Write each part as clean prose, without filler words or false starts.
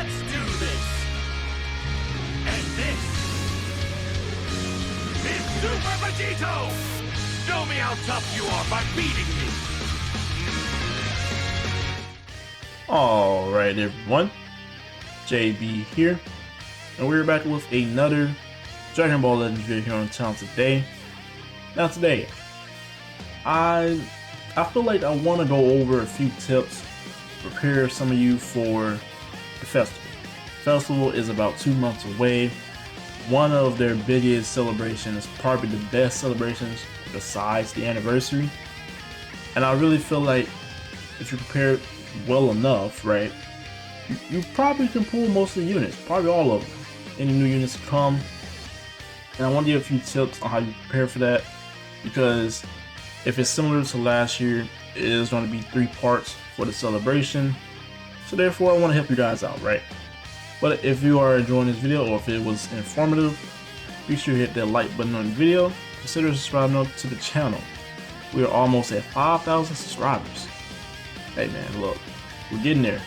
Let's do this! And this is Super Vegito! Show me how tough you are by beating me! Alright everyone, JB here, and we're back with another Dragon Ball Legends video here on the channel today. Now today, I feel like I want to go over a few tips, prepare some of you for the festival. The festival is about 2 months away. One of their biggest celebrations, probably the best celebrations besides the anniversary. And I really feel like if you prepare well enough, right, you probably can pull most of the units, probably all of them. Any new units come. And I want to give a few tips on how you prepare for that, because if it's similar to last year, it is going to be 3 parts for the celebration. So therefore I want to help you guys out, right? But if you are enjoying this video, or if it was informative, be sure to hit that like button on the video. Consider subscribing to the channel. We are almost at 5,000 subscribers. Hey man, look, we're getting there.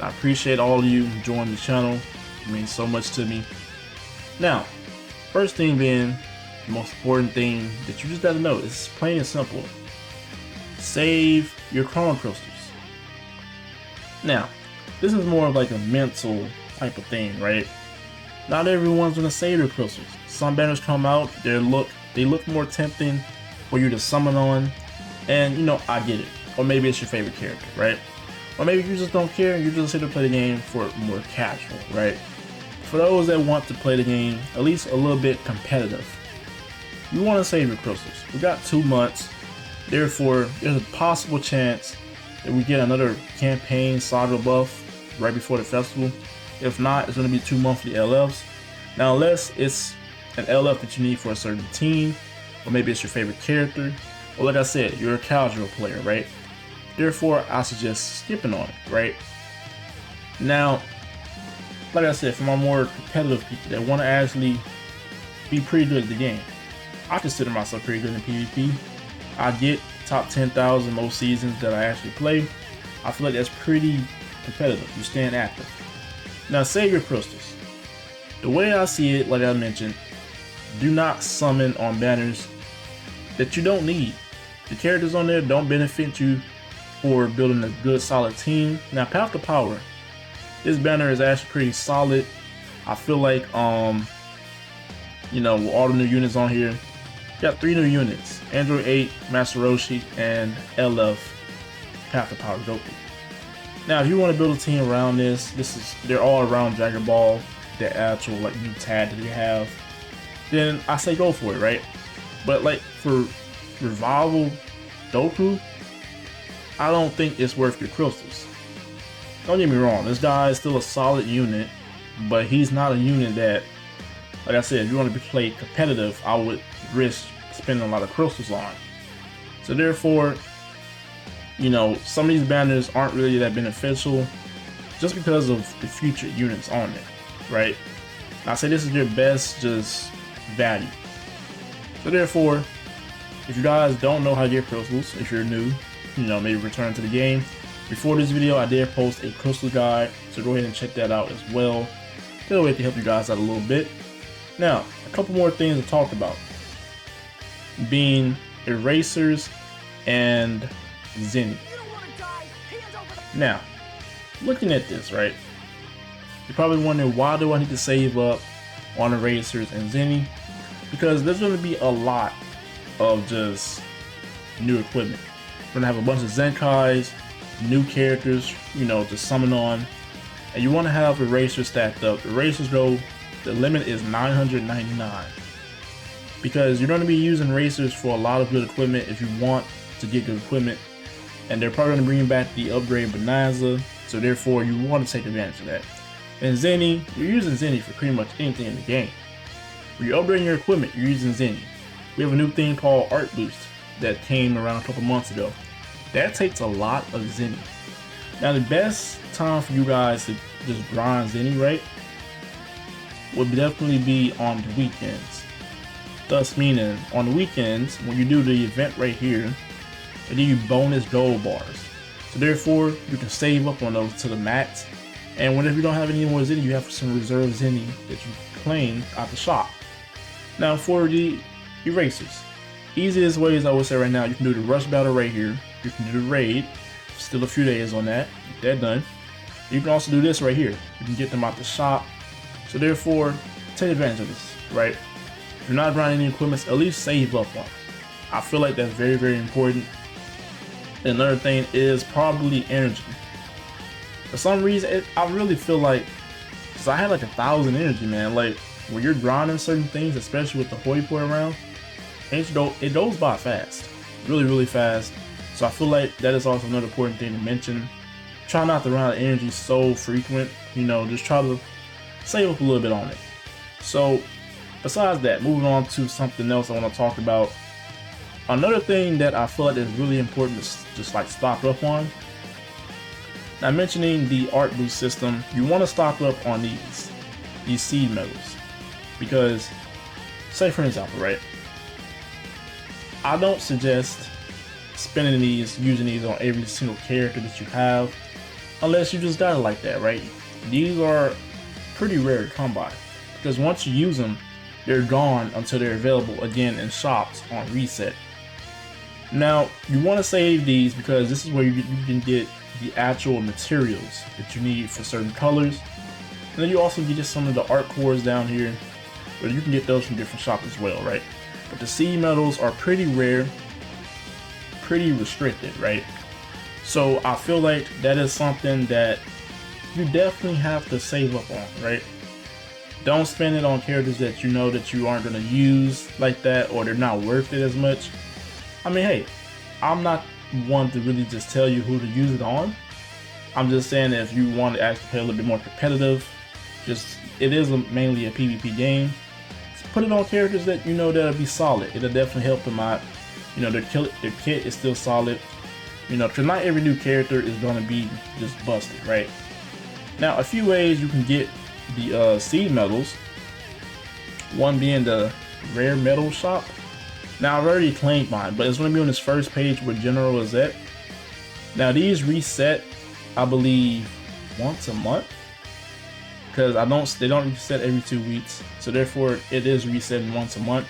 I appreciate all of you joining the channel. It means so much to me. Now, first thing being, the most important thing that you just gotta know is plain and simple. Save your Chrono crystals. Now, this is more of like a mental type of thing, right? Not everyone's gonna save their crystals. Some banners come out, they look more tempting for you to summon on, and you know, I get it. Or maybe it's your favorite character, right? Or maybe you just don't care, you just here to play the game for more casual, right? For those that want to play the game at least a little bit competitive, you want to save your crystals. We got 2 months, therefore there's a possible chance that we get another campaign saga buff right before the festival. If not, it's going to be 2 monthly LFs. Now, unless it's an LF that you need for a certain team, or maybe it's your favorite character, or like I said, you're a casual player, right? Therefore, I suggest skipping on it, right? Now, like I said, for my more competitive people that want to actually be pretty good at the game, I consider myself pretty good in PvP. I get top 10,000 most seasons that I actually play. I feel like that's pretty competitive. You're staying active. Now, save your crystals. The way I see it, like I mentioned, do not summon on banners that you don't need. The characters on there don't benefit you for building a good solid team. Now, Path to Power, this banner is actually pretty solid. I feel like you know, with all the new units on here, got 3 new units: Android 8, Master Roshi, and LF Path to Power Goku. Now, if you want to build a team around they're all around Dragon Ball, the actual like new tag that they have, then I say go for it, right? But like for Revival Goku, I don't think it's worth your crystals. Don't get me wrong, this guy is still a solid unit, but he's not a unit that, like I said, if you want to be played competitive, I would risk spending a lot of crystals on. So therefore, you know, some of these banners aren't really that beneficial just because of the future units on there, right? I say this is your best just value. So therefore, if you guys don't know how to get crystals, if you're new, you know, maybe return to the game. Before this video, I did post a crystal guide, so go ahead and check that out as well. That way to help you guys out a little bit. Now, a couple more things to talk about, being erasers and Zenny. Now, looking at this, right, you're probably wondering, why do I need to save up on erasers and Zenny? Because there's going to be a lot of just new equipment. We're going to have a bunch of Zenkais, new characters, you know, to summon on, and you want to have erasers stacked up. Erasers go, the limit is 999, because you're going to be using erasers for a lot of good equipment if you want to get good equipment, and they're probably going to bring back the upgrade bonanza, so therefore you want to take advantage of that. And Zenny, you're using Zenny for pretty much anything in the game. When you're upgrading your equipment, you're using Zenny. We have a new thing called Art Boost that came around a couple months ago. That takes a lot of Zenny. Now, the best time for you guys to just grind Zenny, right, would definitely be on the weekends. Thus meaning, on the weekends, when you do the event right here, they give you bonus gold bars. So therefore, you can save up on those to the max And whenever you don't have any more Zenny, you have some reserve Zenny that you claim out the shop. Now for the erasers, easiest ways I would say right now, you can do the rush battle right here. You can do the raid, still a few days on that, get that done. You can also do this right here. You can get them out the shop. So therefore, take advantage of this, right? If you're not grinding any equipment, at least save up one. I feel like that's very, very important. And another thing is probably energy. For some reason, I really feel like, cause I had like 1,000 energy, man. Like when you're grinding certain things, especially with the hoi poi around, it goes by fast, really, really fast. So I feel like that is also another important thing to mention. Try not to run out of energy so frequent, you know, just try to save up a little bit on it. So besides that, moving on to something else I want to talk about. Another thing that I feel like is really important to just like stock up on. Now mentioning the art boost system, you want to stock up on these seed medals, because say for example, right? I don't suggest spending these, using these on every single character that you have, unless you just got it like that, right? These are pretty rare to come by, because once you use them, they're gone until they're available again in shops on reset. Now, you want to save these because this is where you can get the actual materials that you need for certain colors. And then you also get just some of the art cores down here, but you can get those from different shops as well, right? But the seed medals are pretty rare, pretty restricted, right? So I feel like that is something that you definitely have to save up on, right? Don't spend it on characters that you know that you aren't going to use like that, or they're not worth it as much. I mean, hey, I'm not one to really just tell you who to use it on. I'm just saying that if you want to actually play a little bit more competitive, it is mainly a PvP game. Just put it on characters that you know that'll be solid. It'll definitely help them out. You know, their kit is still solid. You know, because not every new character is going to be just busted, right? Now, a few ways you can get the seed medals. One being the rare metal shop. Now I've already claimed mine, but it's going to be on this first page where General is at. Now these reset, I believe, once a month, because they don't reset every 2 weeks, so therefore it is resetting once a month.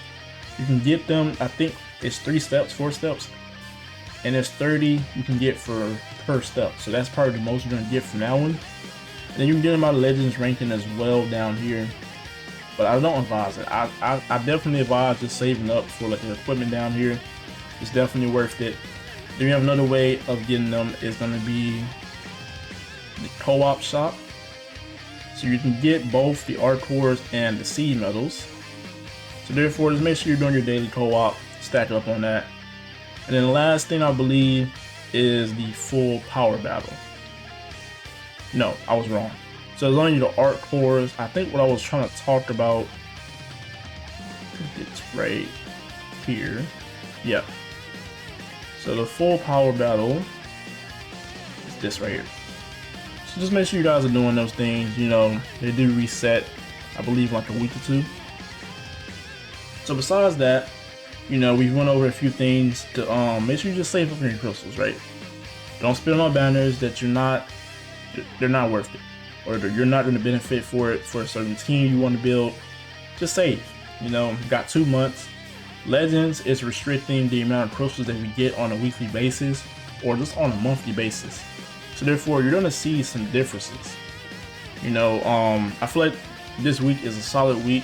You can get them, I think it's 4 steps, and there's 30 you can get per step. So that's probably the most you're going to get from that one. And then you can get them out of Legends ranking as well down here. But I don't advise it. I definitely advise just saving up for like the equipment down here. It's definitely worth it. Then you have another way of getting them is going to be the co-op shop. So you can get both the art cores and the seed medals. So therefore, just make sure you're doing your daily co-op, stack up on that. And then the last thing I believe is the full power battle. No, I was wrong. So it's only the art cores. I think what I was trying to talk about, it's right here. Yep. So the full power battle is this right here. So just make sure you guys are doing those things. You know, they do reset, I believe, like a week or two. So besides that, you know, we went over a few things to make sure you just save up your crystals, right? Don't spend on banners that they're not worth it, or you're not going to benefit for it for a certain team you want to build. Just save. You know, got 2 months. Legends is restricting the amount of crystals that we get on a weekly basis or just on a monthly basis. So therefore, you're going to see some differences. You know, I feel like this week is a solid week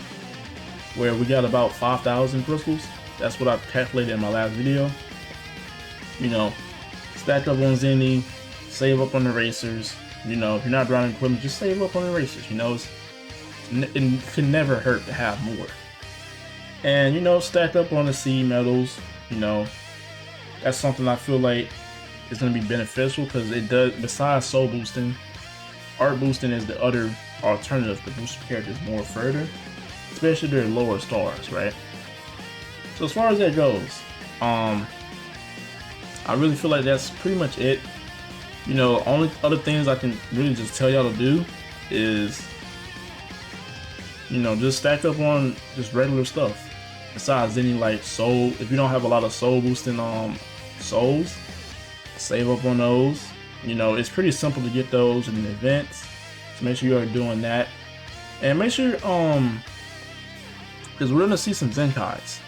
where we got about 5,000 crystals. That's what I calculated in my last video. You know, stack up on Zenny, save up on the racers. You know, if you're not grinding equipment, just save up on the racers. You know, it can never hurt to have more. And, you know, stack up on the seed medals. You know, that's something I feel like is going to be beneficial, because it does, besides soul boosting, art boosting is the other alternative to boost your characters more further, especially their lower stars, right? So as far as that goes, I really feel like that's pretty much it. You know, only other things I can really just tell y'all to do is, you know, just stack up on just regular stuff. Besides any like soul, if you don't have a lot of soul boosting souls, save up on those. You know, it's pretty simple to get those in events. So make sure you are doing that. And make sure, because we're gonna see some Zenkais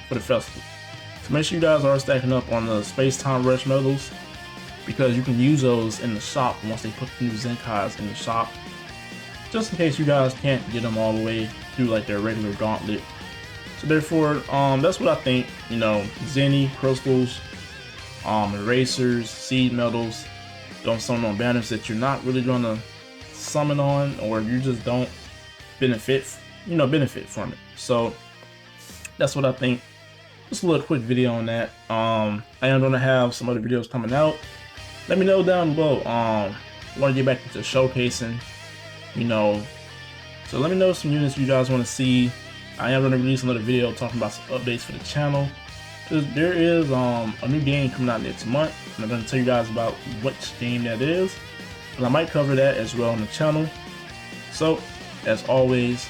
for the festival. So make sure you guys are stacking up on the Space Time Rush medals, because you can use those in the shop once they put the new Zenkais in the shop. Just in case you guys can't get them all the way through like their regular gauntlet. So therefore, that's what I think. You know, Zenny, crystals, erasers, seed medals, don't summon on banners that you're not really gonna summon on, or you just don't benefit from it. So that's what I think. Just a little quick video on that. I am gonna have some other videos coming out. Let me know down below. I want to get back into showcasing, you know. So let me know some units you guys want to see. I am gonna release another video talking about some updates for the channel. There is a new game coming out next month, and I'm gonna tell you guys about which game that is. But I might cover that as well on the channel. So, as always,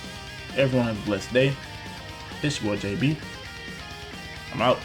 everyone have a blessed day. It's your boy JB. I'm out.